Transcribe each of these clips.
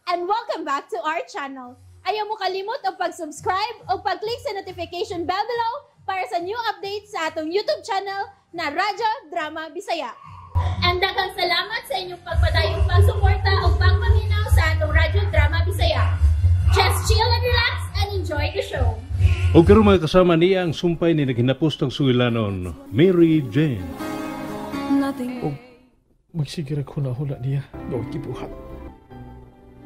and welcome back to our channel. Ayaw mo kalimot o pag-subscribe o pag-click sa notification bell below para sa new updates sa atong YouTube channel na Radyo Drama Bisaya. And daghang salamat sa inyong pagpadayong pagsuporta o pagpaminaw sa atong Radyo Drama Bisaya. Just chill and relax and enjoy the show. O karon mga kasama niya ang sumpay ni naghinapostong suwilanon, Mary Jane. O magsigira ko na hula niya nga kibuhat.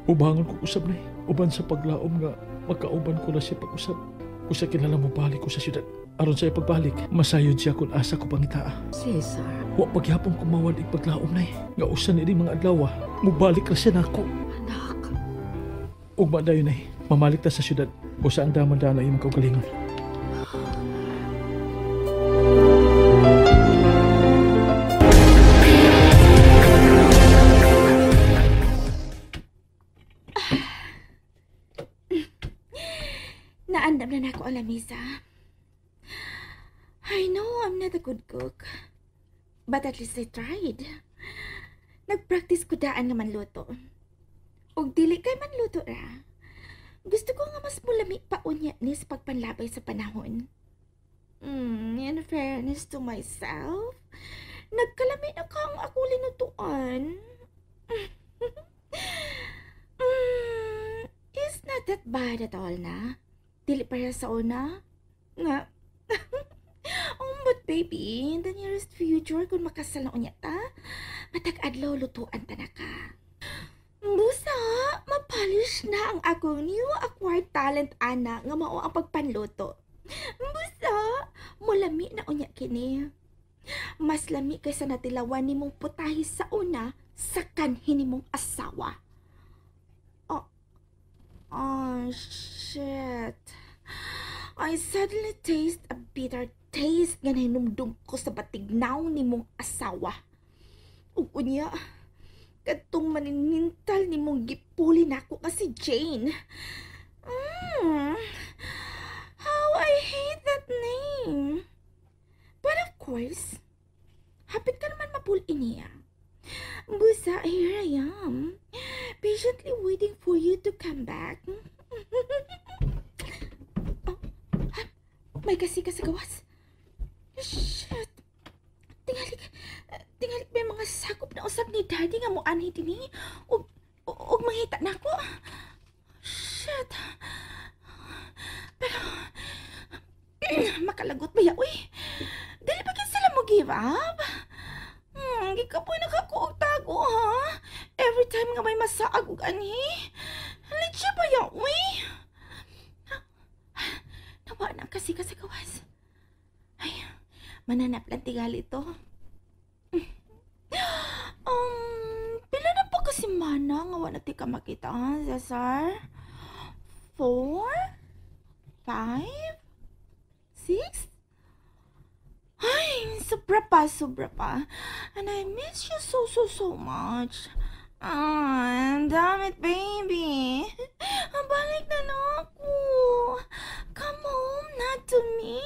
Ubangon ko usab na uban sa paglaom nga magkauban ko na siya pag-usab. Usa kinala mo balik ko sa syudad. Aron sa pagbalik, masayod siya kung asa ko pangitaa. Cesar. Wa pagyapon ko mawad paglaom na nga usa ni mga adlaw, mubalik ra siya nako. Anak. Ug madayon na mamalik ta sa syudad. Usa ang daman-dana imong kaugalingon. Naandam na ako alamisa. I know I'm not a good cook, but at least I tried. Nagpractice ko daan nga manluto. Ug dili kay manluto ra. Gusto ko nga mas mulami pa unya ni sa pagpanlabay sa panahon. In fairness to myself, nagkalami na kang ako linutuan. It's not that bad at all na. Dili para sa una. Nga. But baby, in the nearest future, kung makasal na unya ta, matag-adlaw lutuan ta na ka. Busa, mapolish na ang akong new acquired talent, ana, nga mao ang pagpanluto. Busa, mulami na unya kini. Mas lami kaysa natilawan ni mong putahi sa una sa kanhin ni mong asawa. Oh, shit. I suddenly taste a bitter taste nga nahinumdum ko sa batignaw ni mong asawa. Ug unya, katong maninintal ni mong gipuli na ako nga si Jane. How I hate that name. But of course, hapit ka naman mapuli niya. Busa, here I am, patiently waiting for you to come back. May kasi ka sa gawas. Shit. Tingali may mga sakop na usap ni Daddy nga mo anhi din eh. Ug mangita na ako. Shit. Pero, makalagot ba ya, uy? Dali ba kin sila mo give up? Hindi ka po nakakuog tago, ha? Every time nga may masaag ug anhi. Litsya ba ya, uy? Nawa na kasi ka sa gawas. Ay, mananap lang tingali ito. Pila na pa kasi mana nga wala ti ka makita, ha, Cesar? 4? 5? 6? Ay, sobra pa. And I miss you so much. Damn it, baby. Balik na lang ako. Come home na to me.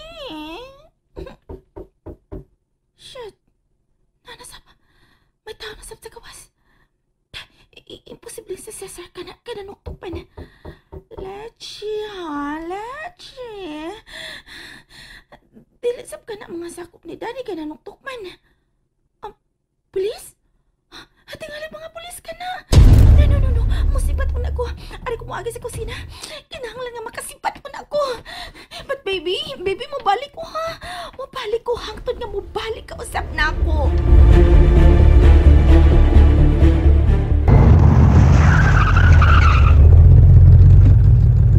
Shit. May tao nasab sa gawas. Imposible si Cesar ka na nuktok pa na. Leche, ha? Leche. Dilisap ka na mga sakop ni Daddy ka na nuktok man. Pulis? Tingali mga pulis ka na. No. Musipat mo na ako. Ari ko mo agi sa kusina. Kinahanglan nga makasipat mo na ako. But baby, mo balik ko, ha? Mo balik ko, hangtod nga mo balik ka, usap na ako.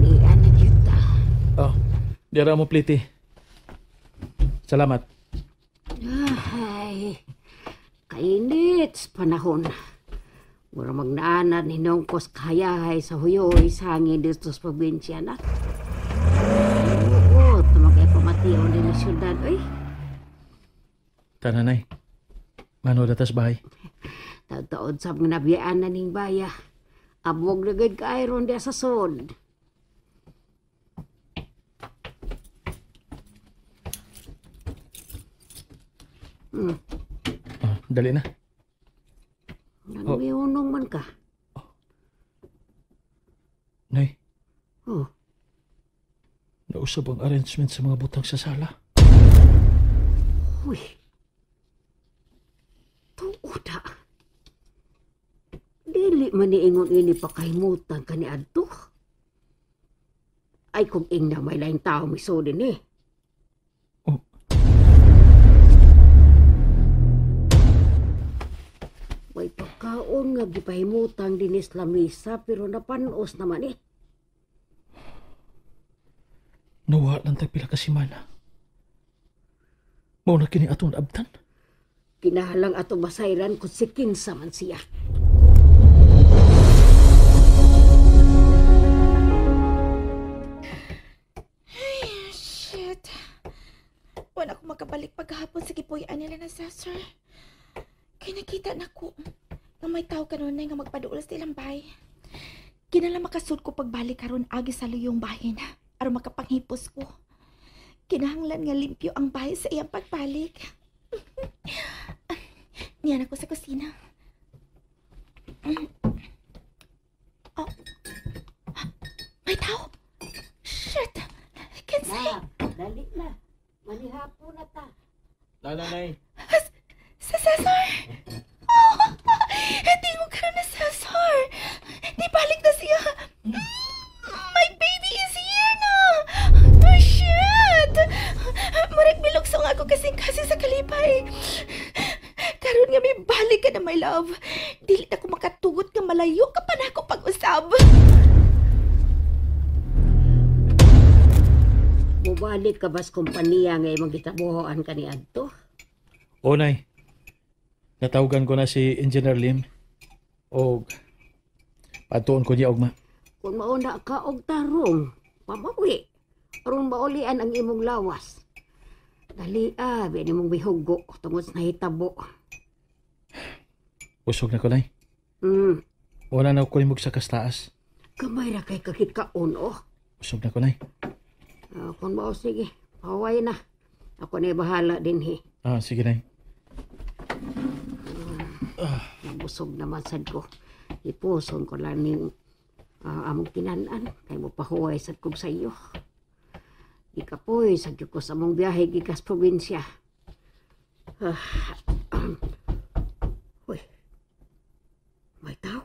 Nian na kita. Oh, dira mo pliti. Salamat. Ay, kainit sa panahon. Mura magnaanan ni Nongkos kayahay sa huyoy sa hangin dito sa probinsya na. Oo, tamagay pamatiyo nila syudad, oy. Tananay, mano datas bahay? Taon-taon sa mga nabiyaan na ning baya. Abog na gad ka-iron dia sa sod. Dali na. Nang may unong man ka. usab ang arrangement sa mga butang sa sala. Uy. Tuuda. Dili man niingon ini pakahimutan ka ni Adto. Ay kung ingna may laing tao miso din eh. Oh. May pagkaon nga gipahimutan din sa lamisa pero napanos naman eh. Nawa lang tayo pila ka simana. Mao na kini atong abtan. Kinahalang ato basayran kung si kinsa man siya. Shit. Wala ko makabalik paghapon sa gipuy-an nila na Cesar. Kaya nakita na ko na may tao kanunay nga magpaduol sa ilang bahay. Kinala makasud ko pagbalik karon agi sa luyong bahin aron makapanghipos ko. Kinahanglan nga limpyo ang bahay sa iyang pagbalik. Niyan ako sa kusina. Oh. May tao! Shit! Kinsay! Dali na. Manihapon na ta. Nanay. Sa Cesar! Oh! Hindi mo ka na Cesar! Di balik na siya! My baby is here na! Oh, shit! Marik bilugsong ako kasing sa kalipay. Karon nga may balik ka na, my love. Dili na ko makatugot nga malayo ka pa na ako pag-usab. Mubalik ka bas kompanya nga imong gitabuhoan ka ni Adto? O, Nay. Natawagan ko na si Engineer Lim. O, patuon ko niya, Ogma. Kung mauna ka og tarong, pamawi. Aron maulian ang imong lawas. Dali bini mong bihugo tungod sa nahitabo. Usog na ko, Nay. Wala na ko nimog sa kastaas. Kamay ra kay kakikaon, oh. Usog na ko, Nay. Kung mao sige, paway na. Ako na bahala din, he. Sige, Nay. Nabusog naman sad ko. Ipuson ko lang ning among kinanan. Kay mo pahuway sad kog sa iyo. Ikapoy sa ko sa mong biyahe gikas probinsya. Uy. May tao.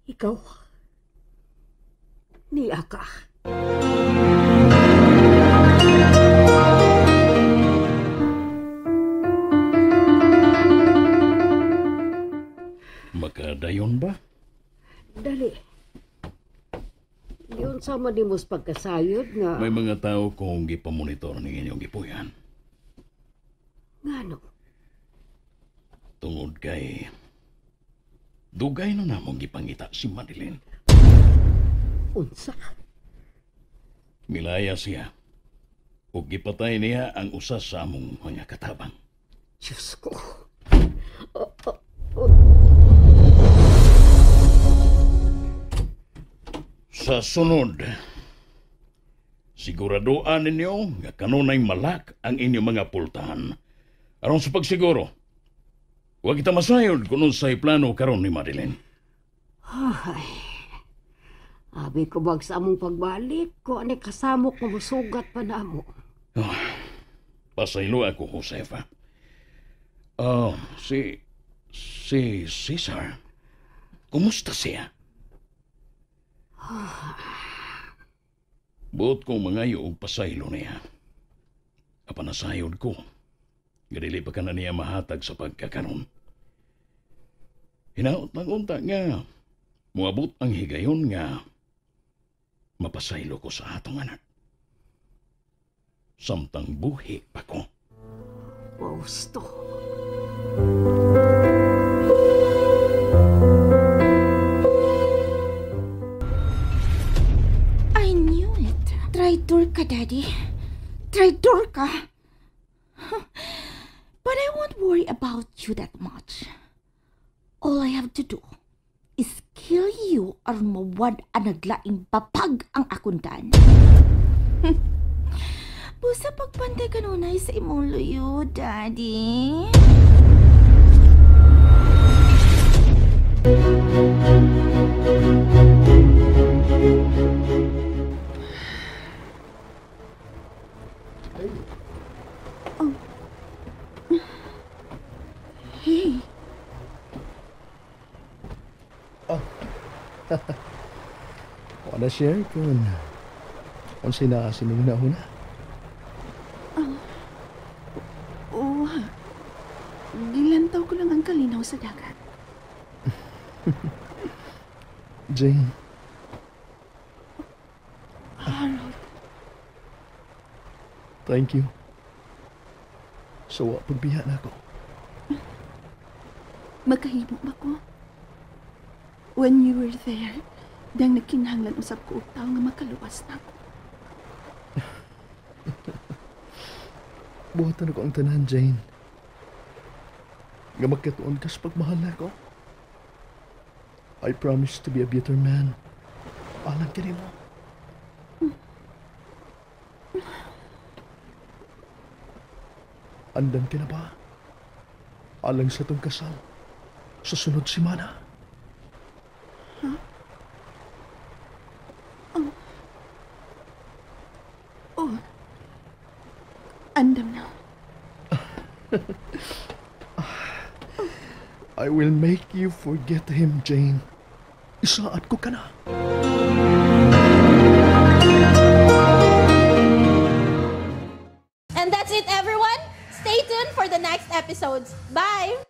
Ikaw. Niya ka. Makadayon ba? Dali. Yun sama di mos pagkasayod nga. May mga tao kong gipamonitor ng inyong gipuyan. Ngano? Tungod kay dugay na namong gipangita si Madeline. Unsa? Milaya siya. Ug gipatay niya ang usa sa among mga katabang. Diyos ko. Sa sunod, siguraduan ninyo nga kanunay malak ang inyong mga pultahan. Aron sa pagsiguro, huwag kita masayod kung unsay plano karon ni Madeline. Ay. Abi ko bag sa among pagbalik ko ani kasamok nga musugat pa namo. Pasaylo ako, Josefa. Si Cesar, kumusta siya? Buot kong mangayo og pasaylo niya. Apanasayod ko. Gadili pa ka na niya mahatag sa pagkakaroon. Hinaot ng unta nga. Muabot ang higayon nga. Mapasaylo ko sa atong anak. Samtang buhi pa ko. Gusto. I knew it. Traitor ka, Daddy. Traitor ka. But I won't worry about you that much. All I have to do is kill you aron mawad ang naglaing papag ang akundan. Busa pagpantay kanunay sa imong luyo, Daddy. Hey, Wala share kung unsay na sinuna-una. oh, gilantaw ko lang ang kalinaw sa dagat. Jane, Harold, thank you. So, pagbiya na ako. magkahimo ba ko? When you were there, dang nagkinahanglan usab ko og tawo nga makaluwas na ako. Buhatan ako ang tanan, Jane. Nga magkatuon ka sa pagmahal na ako. I promise to be a better man. Alam ka rin mo. Andan ka na ba? Alang sa itong kasal. Sa sunod simana. Oh, andam na. I will make you forget him, Jane. Isaad ko ka na. And that's it, everyone. Stay tuned for the next episodes. Bye!